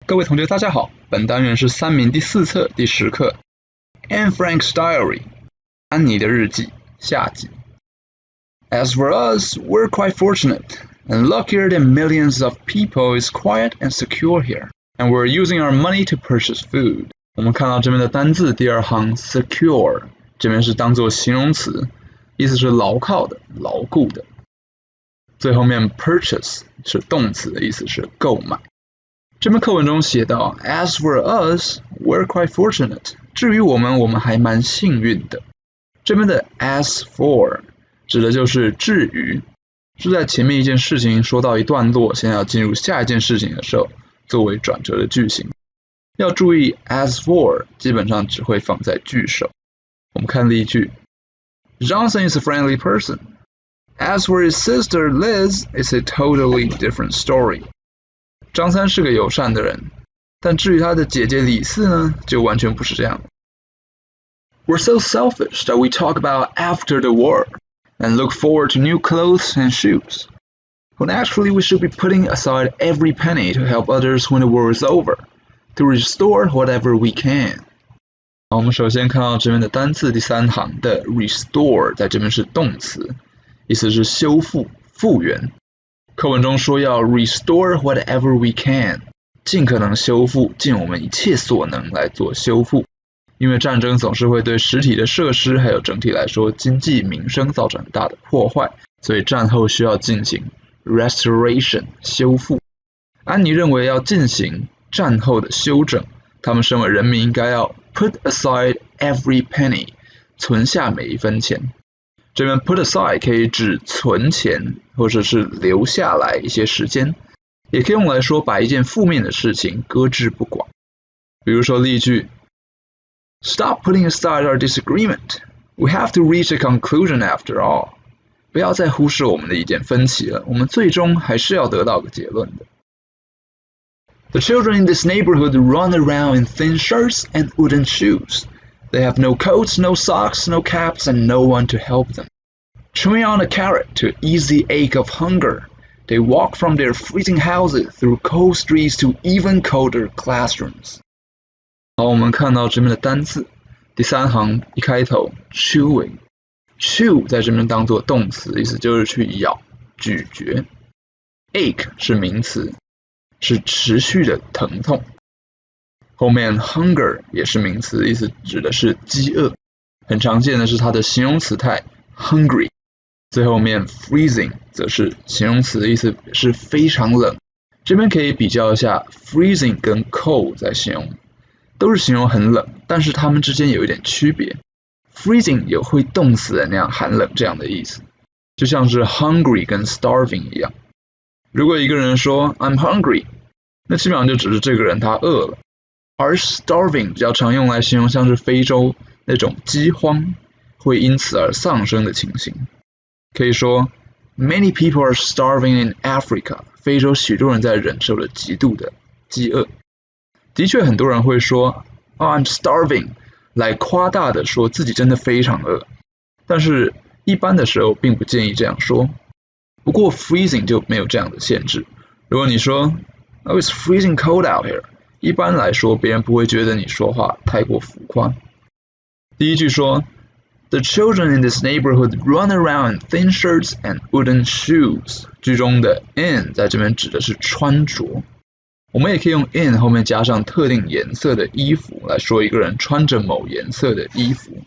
各位同学大家好，本单元是三民第4册第10课 Anne Frank's Diary 安妮的日记下集。As for us, we're quite fortunate and luckier than millions of people is quiet and secure here, and we're using our money to purchase food. 我们看到这边的单字第二行 secure 这边是当作形容词，意思是牢靠的、牢固的。最后面 purchase 是动词的意思是购买。这篇课文中写到 As for us, we're quite fortunate. 至于我们还蛮幸运的。这边的 as for 指的就是至于，是在前面一件事情说到一段落，现在要进入下一件事情的时候，作为转折的句型。要注意 as for 基本上只会放在句首。我们看例句 Johnson is a friendly person. As for his sister Liz, it's a totally different story. 张三是个友善的人，但至于他的姐姐李四呢，就完全不是这样。We're so selfish that we talk about after the war and look forward to new clothes and shoes. When actually we should be putting aside every penny to help others when the war is over, to restore whatever we can. 好，我们首先看到这边的单字第3行的 restore 在这边是动词，意思是修复、复原。课文中说要 restore whatever we can， 尽可能修复，尽我们一切所能来做修复。因为战争总是会对实体的设施还有整体来说经济民生造成很大的破坏，所以战后需要进行 restoration 修复。安妮认为要进行战后的修整，他们身为人民应该要 put aside every penny， 存下每一分钱。这边 put aside 可以指存钱或者是留下来一些时间，也可以用来说把一件负面的事情搁置不管。比如说例句 Stop putting aside our disagreement. We have to reach a conclusion after all. 不要再忽视我们的意见分歧了，我们最终还是要得到个结论的。The children in this neighborhood run around in thin shirts and wooden shoes.They have no coats, no socks, no caps, and no one to help them. Chewing on a carrot to ease the ache of hunger, they walk from their freezing houses through cold streets to even colder classrooms. 好，我们看到这边的单字，第3行一开头 chewing， chew 在这边当作动词，意思就是去咬、咀嚼。ache 是名词，是持续的疼痛。后面 hunger 也是名词，意思指的是饥饿，很常见的是它的形容词态 hungry。最后面 freezing 则是形容词，意思是非常冷。这边可以比较一下 freezing 跟 cold 在形容，都是形容很冷，但是它们之间有一点区别。freezing 有会冻死人那样寒冷这样的意思，就像是 hungry 跟 starving 一样。如果一个人说 I'm hungry， 那基本上就只是这个人他饿了。而 starving 比较常用来形容像是非洲那种饥荒会因此而丧生的情形。可以说 Many people are starving in Africa. 非洲许多人在忍受着极度的饥饿。的确很多人会说 Oh, I'm starving 来夸大的说自己真的非常饿，但是一般的时候并不建议这样说。不过 freezing 就没有这样的限制。如果你说 Oh, it's freezing cold out here，一般来说别人不会觉得你说话太过浮夸。第一句说 The children in this neighborhood run around in thin shirts and wooden shoes。 句中的 in 在这边指的是穿着，我们也可以用 in 后面加上特定颜色的衣服来说一个人穿着某颜色的衣服，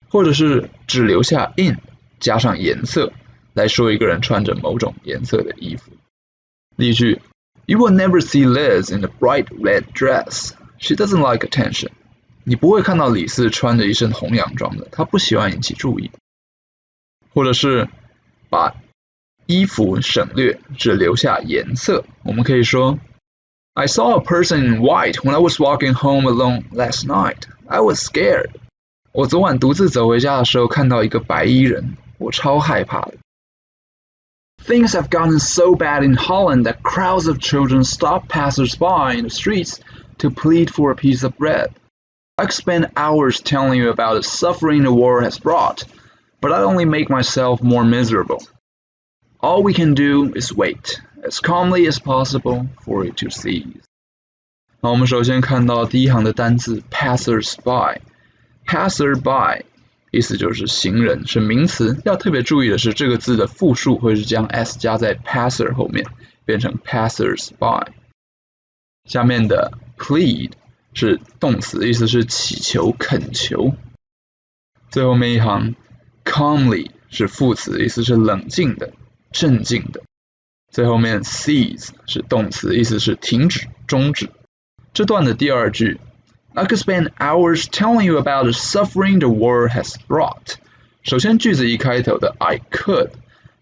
或者是只留下 in 加上颜色来说一个人穿着某种颜色的衣服。例句You will never see Liz in a bright red dress. She doesn't like attention. 你不会看到李四穿着一身红洋装的，她不喜欢引起注意。或者是把衣服省略，只留下颜色。我们可以说 I saw a person in white when I was walking home alone last night. I was scared. 我昨晚独自走回家的时候看到一个白衣人，我超害怕的。Things have gotten so bad in Holland that crowds of children stop passers-by in the streets to plead for a piece of bread. I could spend hours telling you about the suffering the war has brought, but I'd only make myself more miserable. All we can do is wait, as calmly as possible, for it to cease. 好，我们首先看到第一行的单字 passersby。passerby 意思就是行人，是名词。要特别注意的是，这个字的复数会是将 s 加在 passer 后面，变成 passersby。下面的 plead 是动词，意思是祈求、恳求。最后面一行 calmly 是副词，意思是冷静的、镇静的。最后面 cease 是动词，意思是停止、终止。这段的第二句 I could spend hours telling you about the suffering the war has brought。 首先句子一开头的 I could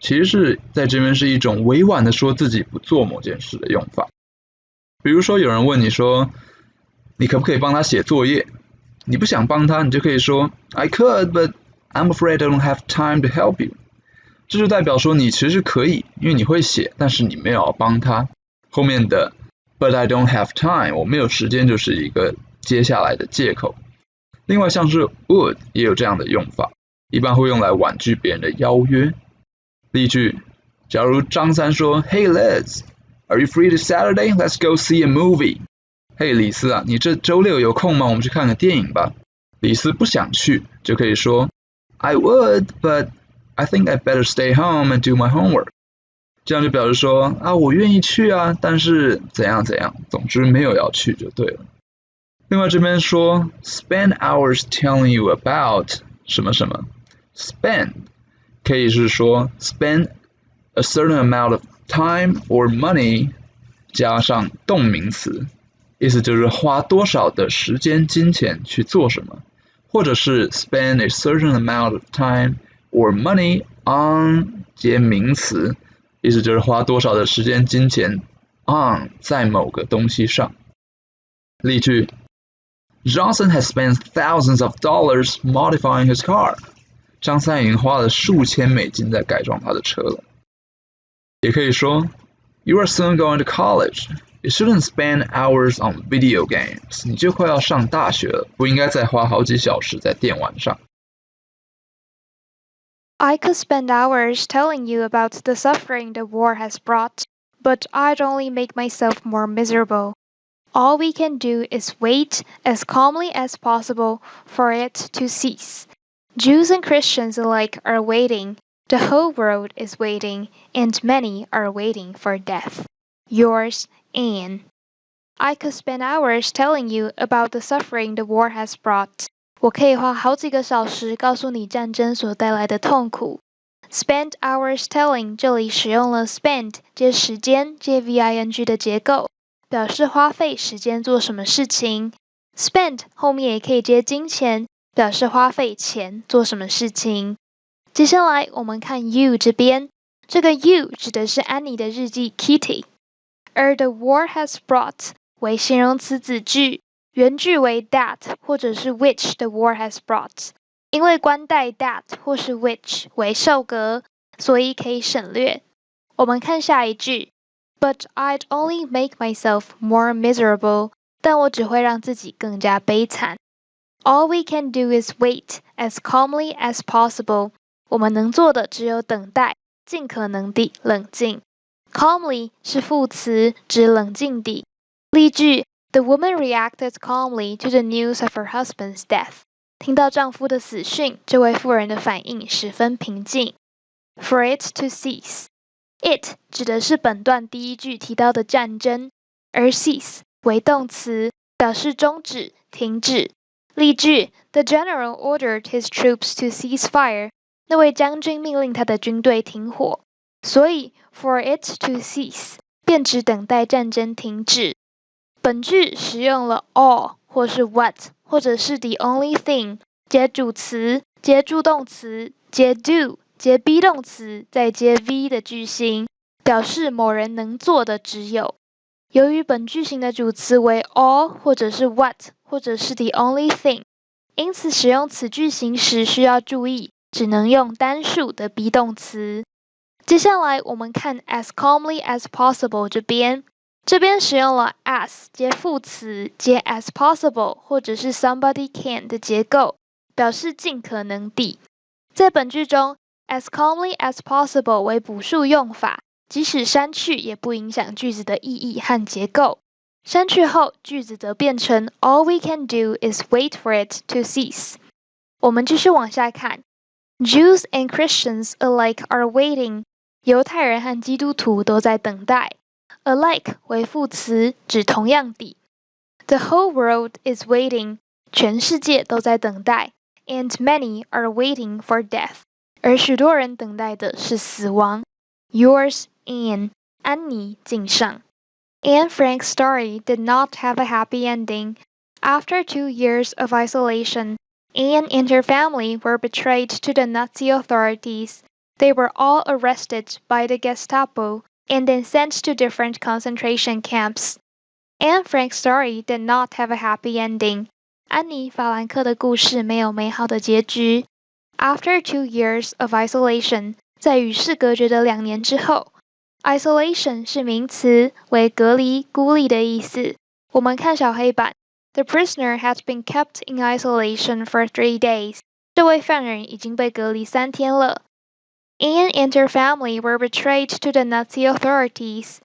其实是在这边是一种委婉的说自己不做某件事的用法。比如说有人问你说你可不可以帮他写作业，你不想帮他，你就可以说 I could but I'm afraid I don't have time to help you。 这就代表说你其实可以，因为你会写，但是你没有要帮他。后面的 but I don't have time 我没有时间就是一个接下来的借口。另外像是 would 也有这样的用法，一般会用来婉拒别人的邀约。例句，假如张三说 Hey Liz, are you free this Saturday? Let's go see a movie。 嘿李斯啊，你这周六有空吗？我们去看个电影吧。李斯不想去，就可以说 I would, but I think I'd better stay home and do my homework。 这样就表示说啊，我愿意去啊，但是怎样怎样，总之没有要去就对了。另外这边说 spend hours telling you about 什么什么， spend 可以是说 spend a certain amount of time or money 加上动名词，意思就是花多少的时间金钱去做什么，或者是 spend a certain amount of time or money on 接名词，意思就是花多少的时间金钱 on 在某个东西上。例句， Johnson has spent thousands of dollars modifying his car。 张三已经花了数千美金在改装他的车了。也可以说 You are soon going to college. You shouldn't spend hours on video games. 你就快要上大学了，不应该再花好几小时在电玩上。I could spend hours telling you about the suffering the war has brought, but I'd only make myself more miserable. All we can do is wait as calmly as possible for it to cease. Jews and Christians alike are waiting. The whole world is waiting, and many are waiting for death. Yours, Anne. I could spend hours telling you about the suffering the war has brought. 我可以花好几个小时告诉你战争所带来的痛苦。Spend hours telling 这里使用了 spend 接时间接 VING 的结构，表示花费时间做什么事情。Spend 后面也可以接金钱，表示花费钱做什么事情。接下来我们看 you 这边，这个 you 指的是安妮的日记 Kitty， 而 the war has brought 为形容词子句，原句为 that 或者是 which the war has brought， 因为冠带 that 或是 which 为受格，所以可以省略。我们看下一句 But I'd only make myself more miserable， 但我只会让自己更加悲惨。All we can do is wait as calmly as possible， 我们能做的只有等待，尽可能地冷静。Calmly 是副词，指冷静地。例句The woman reacted calmly to the news of her husband's death. 听到丈夫的死讯，这位妇人的反应十分平静。For it to cease. It 指的是本段第一句提到的战争，而 cease 为动词，表示终止、停止。例句 The general ordered his troops to cease fire. 那位将军命令他的军队停火。所以 for it to cease 便指等待战争停止。本句使用了 all 或是 what 或者是 the only thing 接主词接助动词接 do 接 be 动词再接 v 的句型，表示某人能做的只有。由于本句型的主词为 all 或者是 what 或者是 the only thing， 因此使用此句型时需要注意，只能用单数的 be 动词。接下来我们看 as calmly as possible 这边使用了 as 接副词接 as possible 或者是 somebody can 的结构，表示尽可能地。在本句中 as calmly as possible 为补述用法，即使删去也不影响句子的意义和结构。删去后，句子则变成 All we can do is wait for it to cease。我们继续往下看 ，Jews and Christians alike are waiting。犹太人和基督徒都在等待。Alike 为副词，指同样地。The whole world is waiting。全世界都在等待。And many are waiting for death。而许多人等待的是死亡。Yours, Anne。安妮敬上。Anne Frank's story did not have a happy ending. After 2 years of isolation, Anne and her family were betrayed to the Nazi authorities. They were all arrested by the Gestapo and then sent to different concentration camps. Anne Frank's story did not have a happy ending. 安妮·法兰克的故事没有美好的结局。After 2 years of isolation, 在与世隔绝的2年之后。Isolation 是名词，为隔离、孤立的意思。我们看小黑板 ，The prisoner had been kept in isolation for 3 days. 这位犯人已经被隔离3天了。Anne and her family were betrayed to the Nazi authorities.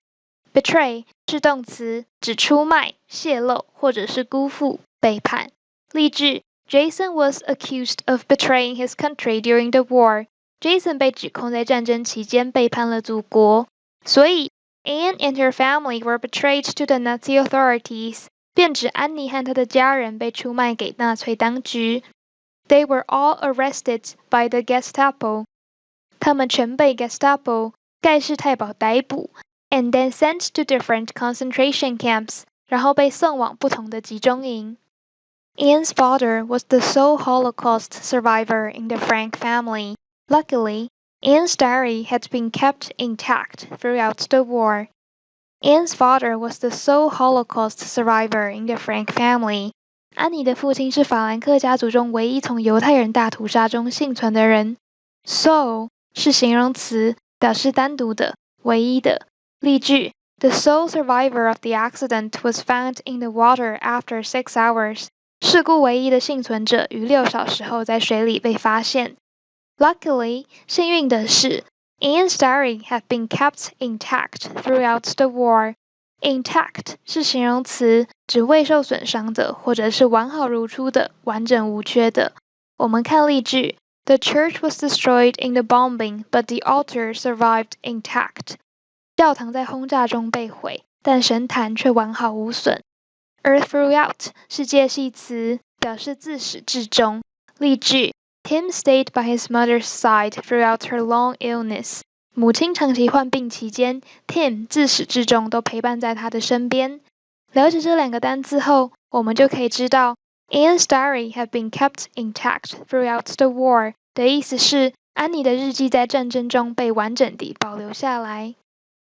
Betray 是动词，指出卖、泄露或者是辜负、背叛。例句 ：Jason was accused of betraying his country during the war. Jason 被指控在战争期间背叛了祖国。所以 Anne and her family were betrayed to the Nazi authorities 便指安妮和她的家人被出卖给纳粹当局。They were all arrested by the Gestapo 他们全被 Gestapo 盖世太保逮捕 and then sent to different concentration camps 然后被送往不同的集中营。Anne's father was the sole Holocaust survivor in the Frank family. Luckily, Anne's diary had been kept intact throughout the war. Anne's father was the sole Holocaust survivor in the Frank family. 安妮的父亲是法兰克家族中唯一从犹太人大屠杀中幸存的人。Sole 是形容词，表示单独的、唯一的。例句 ：The sole survivor of the accident was found in the water after 6 hours. 事故唯一的幸存者于6小时后在水里被发现。Luckily, 幸运的是 Anne's diary had been kept intact throughout the war. Intact 是形容词，指未受损伤的，或者是完好如初的、完整无缺的。我们看例句 ：The church was destroyed in the bombing, but the altar survived intact. 教堂在轰炸中被毁，但神坛却完好无损。而 throughout 是介系词，表示自始至终。例句：Tim stayed by his mother's side throughout her long illness. 母亲长期患病期间 ，Tim 自始至终都陪伴在她的身边。了解这2个单字后，我们就可以知道 Anne's diary had been kept intact throughout the war 的意思是安妮的日记在战争中被完整地保留下来。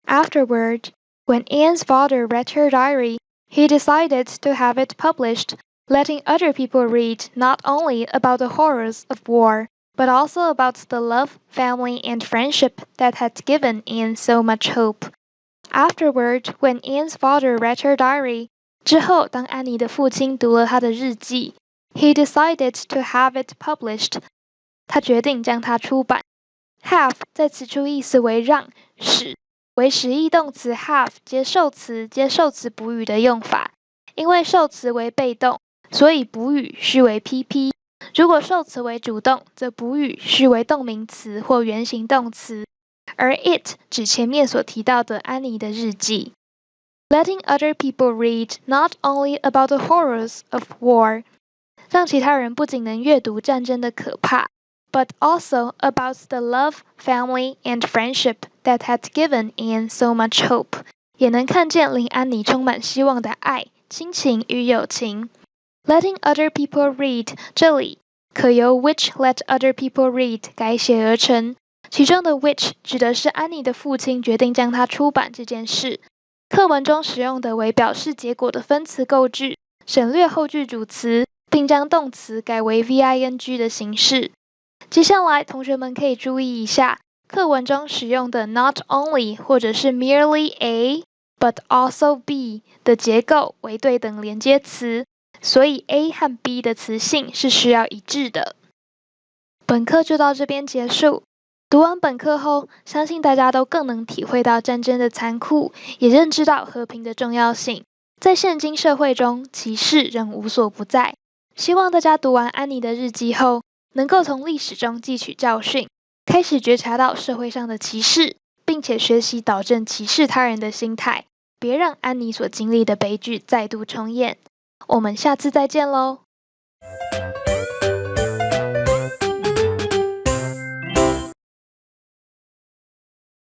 Afterward, when Anne's father read her diary, he decided to have it published, letting other people read not only about the horrors of war, but also about the love, family, and friendship that had given Anne so much hope. Afterward, when Anne's father read her diary, 之后当安妮的父亲读了她的日记 he decided to have it published. 他决定将它出版。Have 在此处意思为让、使，为实义动词 have 接受词补语的用法。因为受词为被动，所以补语须为 PP。如果受词为主动，则补语须为动名词或原形动词。而 it 指前面所提到的安妮的日记。Letting other people read not only about the horrors of war， 让其他人不仅能阅读战争的可怕 ，but also about the love, family, and friendship that had given Anne so much hope， 也能看见令安妮充满希望的爱、亲情与友情。Letting other people read 这里可由 which let other people read 改写而成，其中的 which 指的是安妮的父亲决定将它出版这件事。课文中使用的为表示结果的分词构句，省略后句主词，并将动词改为 VING 的形式。接下来，同学们可以注意一下课文中使用的 not only 或者是 merely A but also B 的结构为对等连接词，所以 A 和 B 的词性是需要一致的。本课就到这边结束。读完本课后，相信大家都更能体会到战争的残酷，也认知到和平的重要性。在现今社会中，歧视仍无所不在。希望大家读完安妮的日记后，能够从历史中汲取教训，开始觉察到社会上的歧视，并且学习导正歧视他人的心态，别让安妮所经历的悲剧再度重演。我们下次再见喽！